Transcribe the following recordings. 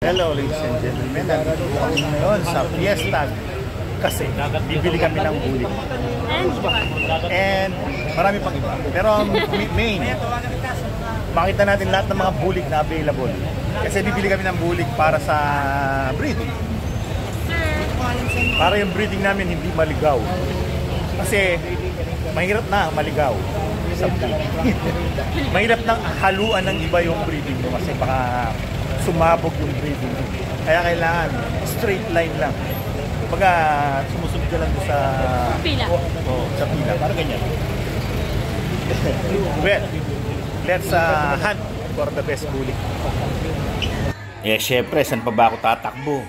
Hello ladies and gentlemen, nandito po kami ngayon sa Fiesta kasi bibili kami ng bulik and marami pang iba, pero ang main makita natin lahat ng mga bulik na available kasi bibili kami ng bulik para sa breeding, para yung breeding namin hindi maligaw kasi mahirap na maligaw sa breeding. Mahirap nang haluan ng iba yung breeding mo kasi baka sumabog yung breeding. Kaya kailangan straight line lang. Kumbaga sumusunod ka lang sa pila. Sa pila. Para ganyan. Well, let's hunt for the best bulik. Eh syempre, saan pa ba ako tatakbo?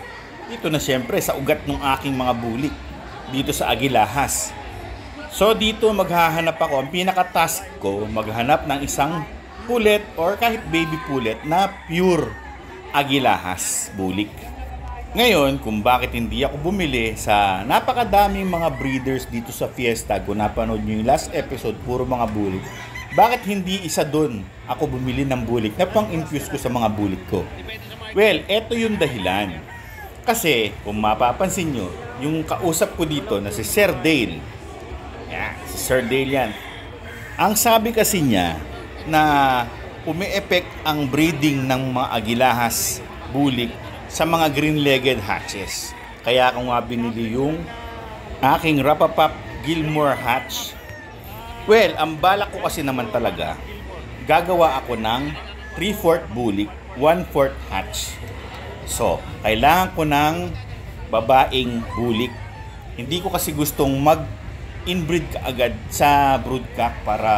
Dito na syempre sa ugat ng aking mga bulik. Dito sa Agilahas. So dito maghahanap ako. Ang pinaka-task ko, maghanap ng isang pulet or kahit baby pulet na pure Agilahas bulik. Ngayon, kung bakit hindi ako bumili sa napakadaming mga breeders dito sa Fiesta, kung napanood nyo yung last episode, puro mga bulik, bakit hindi isa doon ako bumili ng bulik na pang-infuse ko sa mga bulik ko? Well, eto yung dahilan. Kasi, kung mapapansin nyo, yung kausap ko dito na si Sir Dale, si Sir Dale yan, ang sabi kasi niya na umi-effect ang breeding ng mga Agilahas bulik sa mga green-legged hatches. Kaya ako nga binili yung aking Rapapap Gilmore hatch. Well, ang balak ko kasi naman talaga, gagawa ako ng 3/4 bulik, 1/4 hatch. So, kailangan ko ng babaeng bulik. Hindi ko kasi gustong mag-inbreed kaagad sa broodcock para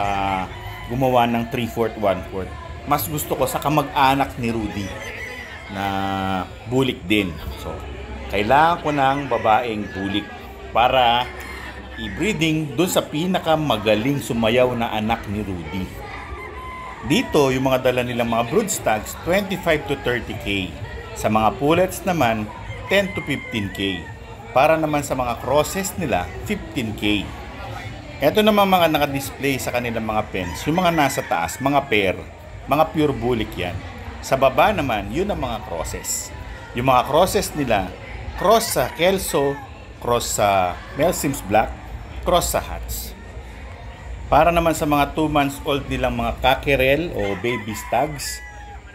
gumawa ng 3/4, 1/4. Mas gusto ko sa kamag-anak ni Rudy na bulik din. So, kailangan ko ng babaeng bulik para i-breeding dun sa pinakamagaling sumayaw na anak ni Rudy. Dito, yung mga dala nilang mga brood stags, 25 to 30k. Sa mga pullets naman, 10 to 15k. Para naman sa mga crosses nila, 15k. Ito naman mga naka-display sa kanilang mga pens. Yung mga nasa taas, mga pair, mga pure bulik yan. Sa baba naman, yun ang mga crosses. Yung mga crosses nila, cross sa Kelso, cross sa Melsims Black, cross sa Hats. Para naman sa mga 2 months old nilang mga cockerel o baby stags,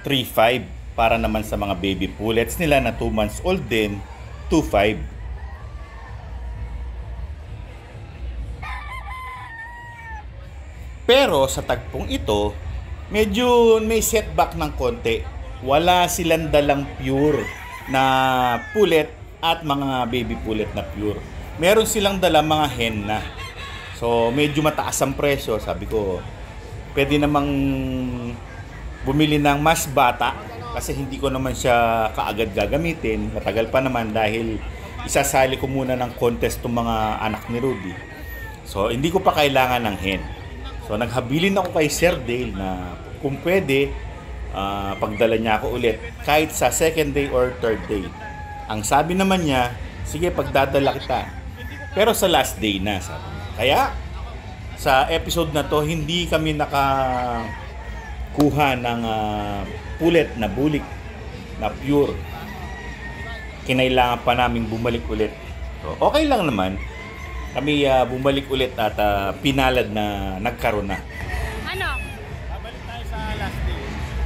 3/5. Para naman sa mga baby pullets nila na 2 months old din, 2/5. Pero sa tagpong ito, medyo may setback ng konti. Wala silang dalang pure na pullet at mga baby pullet na pure. Meron silang dalang mga hen na. So, medyo mataas ang presyo. Sabi ko, pwede namang bumili ng mas bata kasi hindi ko naman siya kaagad gagamitin. Matagal pa naman dahil isasali ko muna ng contest ng mga anak ni Rudy. So, hindi ko pa kailangan ng hen. So, naghabilin ako kay Sir Dale na kung pwede, pagdala niya ako ulit kahit sa second day or third day. Ang sabi naman niya, sige, pagdadala kita. Pero sa last day na, sabi. Kaya, sa episode na to, hindi kami nakakuha ng pullet na bulik na pure. Kinailangan pa naming bumalik ulit. So, okay lang naman. Kami bumalik ulit at pinalad na nagkaroon na. Ano? Babalik tayo sa last day.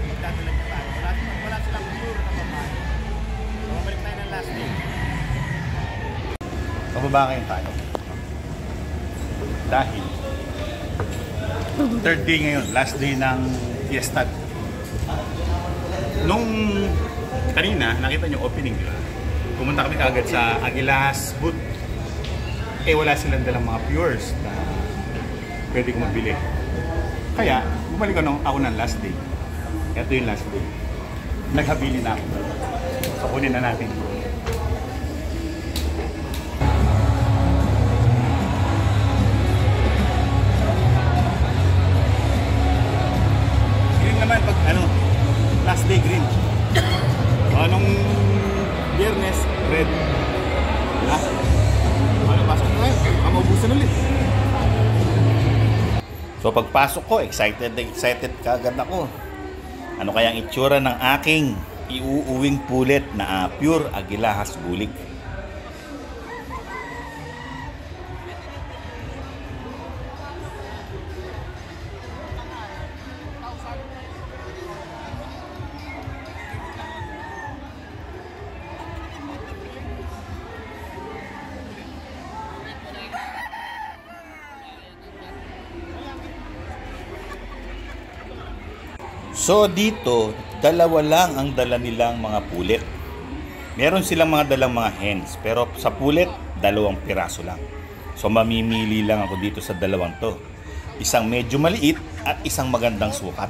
Magdadala niya tayo. Wala silang pure na babae. So, babalik tayo ng last day. Pababa kayo tayo. Dahil third day ngayon, last day ng Fiesta. Nung kanina, nakita nyo opening, di ba? Pumunta kami kagad sa Agilahas booth. Eh wala silang dalang mga pures na pwede ko mabili. Kaya, bumalik ako ng last day. Ito yung last day. Naghabili na ako. So, kunin na natin. Green naman pag last day green. Anong Biyernes, red. Pasok na ngayon, maubusan ulit. So pagpasok ko, excited kagad ako. Ano kaya ang itsura ng aking iuuwing pulet na pure Agilahas bulik. So dito, dalawa lang ang dala nilang mga pulet. Meron silang mga dalang mga hens, pero sa pulet, 2 piraso lang. So mamimili lang ako dito sa 2 to. Isang medyo maliit at isang magandang sukat.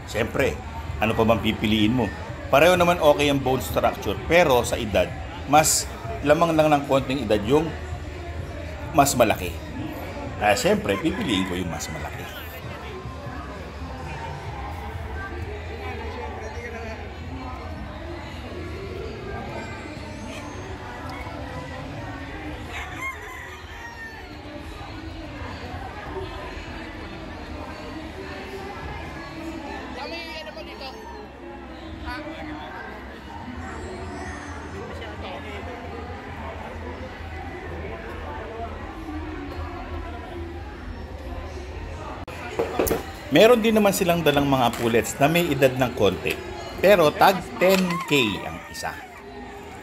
Siyempre, ano pa bang pipiliin mo? Pareho naman okay ang bone structure, pero sa edad, mas lamang lang ng konting edad yung mas malaki. Kaya siyempre, pipiliin ko yung mas malaki. Meron din naman silang dalang mga pullets na may edad ng konti. Pero tag 10K ang isa.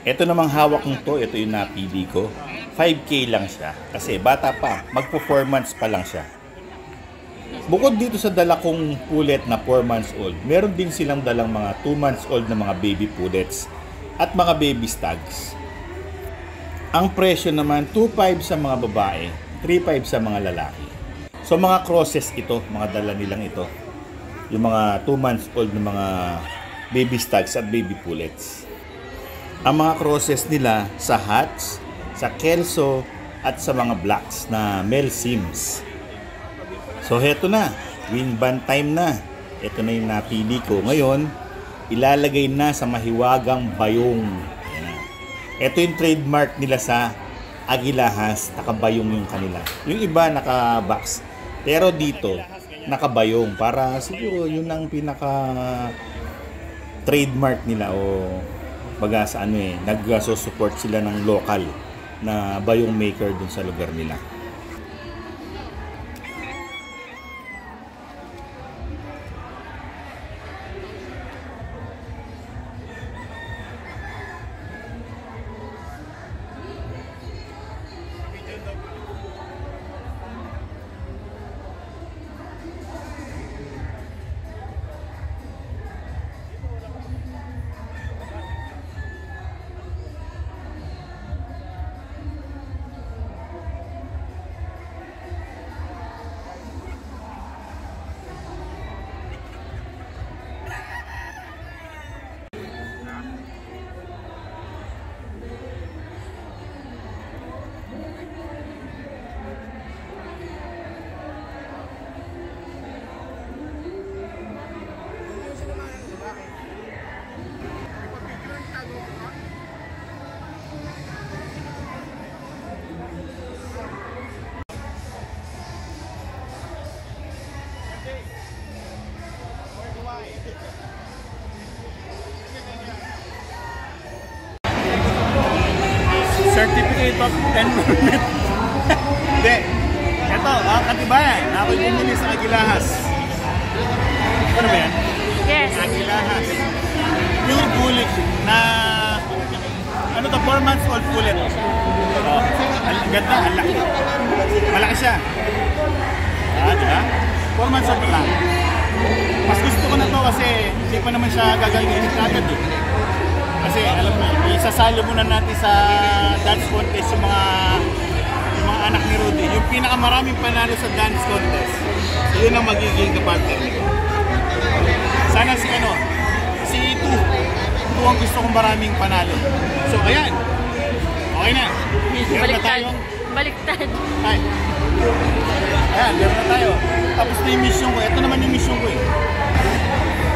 Ito namang hawak ng to, ito yung napili ko. 5K lang siya. Kasi bata pa, magpo 4 months pa lang siya. Bukod dito sa dala kong pullet na 4 months old, meron din silang dalang mga 2 months old na mga baby pullets at mga baby stags. Ang presyo naman, 2.5 sa mga babae, 3.5 sa mga lalaki. So mga crosses ito, mga dala nilang ito. Yung mga 2 months old na mga baby stags at baby pullets. Ang mga crosses nila sa Hats, sa Kelso at sa mga blacks na Mel Sims. So heto na, wing band time na. Ito na yung napili ko. Ngayon, ilalagay na sa mahiwagang bayong. Ito yung trademark nila sa Agilahas, nakabayong yung kanila. Yung iba naka-box. Pero dito, nakabayong. Para siguro yun ang pinaka trademark nila o baga sa ano nag-support sila ng local na bayong maker dun sa lugar nila. Certificate of Enrollment. Hindi. Ito, katibayan. Ako'y bumili sa Agilahas. Ano ba yan? Yes. Agilahas. Pure bulik na ano to, 4 months old bullet. Oh, ang ganda, ang laki. Malaki siya. Diba? 4 months old lang. Mas gusto ko na to kasi hindi pa naman siya gagalingin agad eh. Kasi alam mo, isasalo muna natin sa dance contest yung mga anak ni Rudy. Yung pinakamaraming panalo sa dance contest. So yun ang magiging kapartner nito. Sana si Itu ang gusto kong maraming panalo. So ayan. Okay na. Meron na tayo. Baliktad. Ay. Ayan, meron na tayo. Tapos na yung mission ko. Ito naman yung mission ko eh.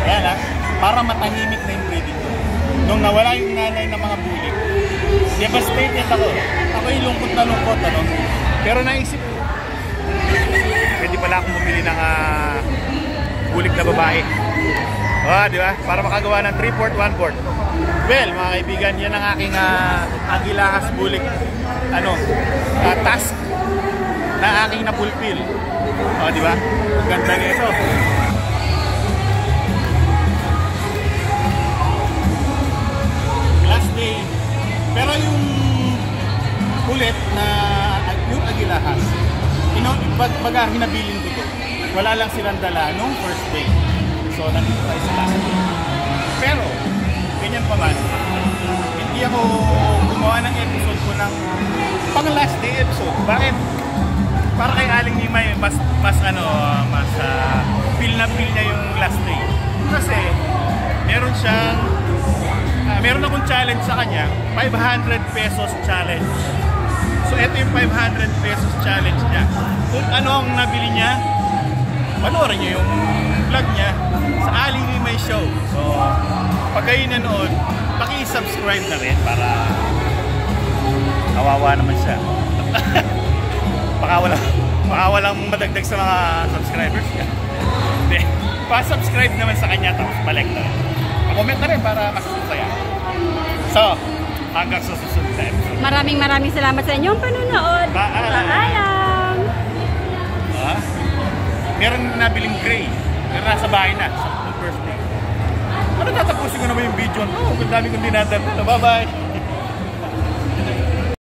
Ayan ha. Para matahimik na yung breeding ko. Nung nawala yung nanay ng mga bulik, devastated ako. Ako yung lungkot na lungkot, ano? Pero naisip ko, pwede pala akong bumili ng bulik na babae. Di ba? Para makagawa ng 3/4, 1/4. Well, mga kaibigan, yan ang aking Agilahas Bulik task na aking napulpil. O, di ba? Ganda nito. Last day. Pero yung ulit na yung Agilahas, baga hinabilin ko to. Wala lang silang dala nung first day. So, nandito tayo sa last day. Pero, ganyan pa man, hindi ako gumawa ng episode ko ng pang last day episode. Bakit? Para kay Aling Nimay, mas feel na feel niya yung last day. Kasi, meron akong challenge sa kanya, 500 pesos challenge. So, ito yung 500 pesos challenge niya. Kung ano ang nabili niya, panoorin niyo yung vlog niya sa Aling Nimay Show. So, pag kayo nanood, paki-subscribe na rin para kawawa naman siya. Baka walang madagdag sa mga subscribers niya. Hindi. Pa-subscribe naman sa kanya tapos balik na rin. Pa-comment na rin para masasaya. So, hanggang sa susunod na episode. Maraming salamat sa inyong panonood. Paalam! Meron nabiling gray. Pero nasa bahay na sa first day. Ano tatapusin ko naman yung video? Ang dami kong dinadala. Bye-bye!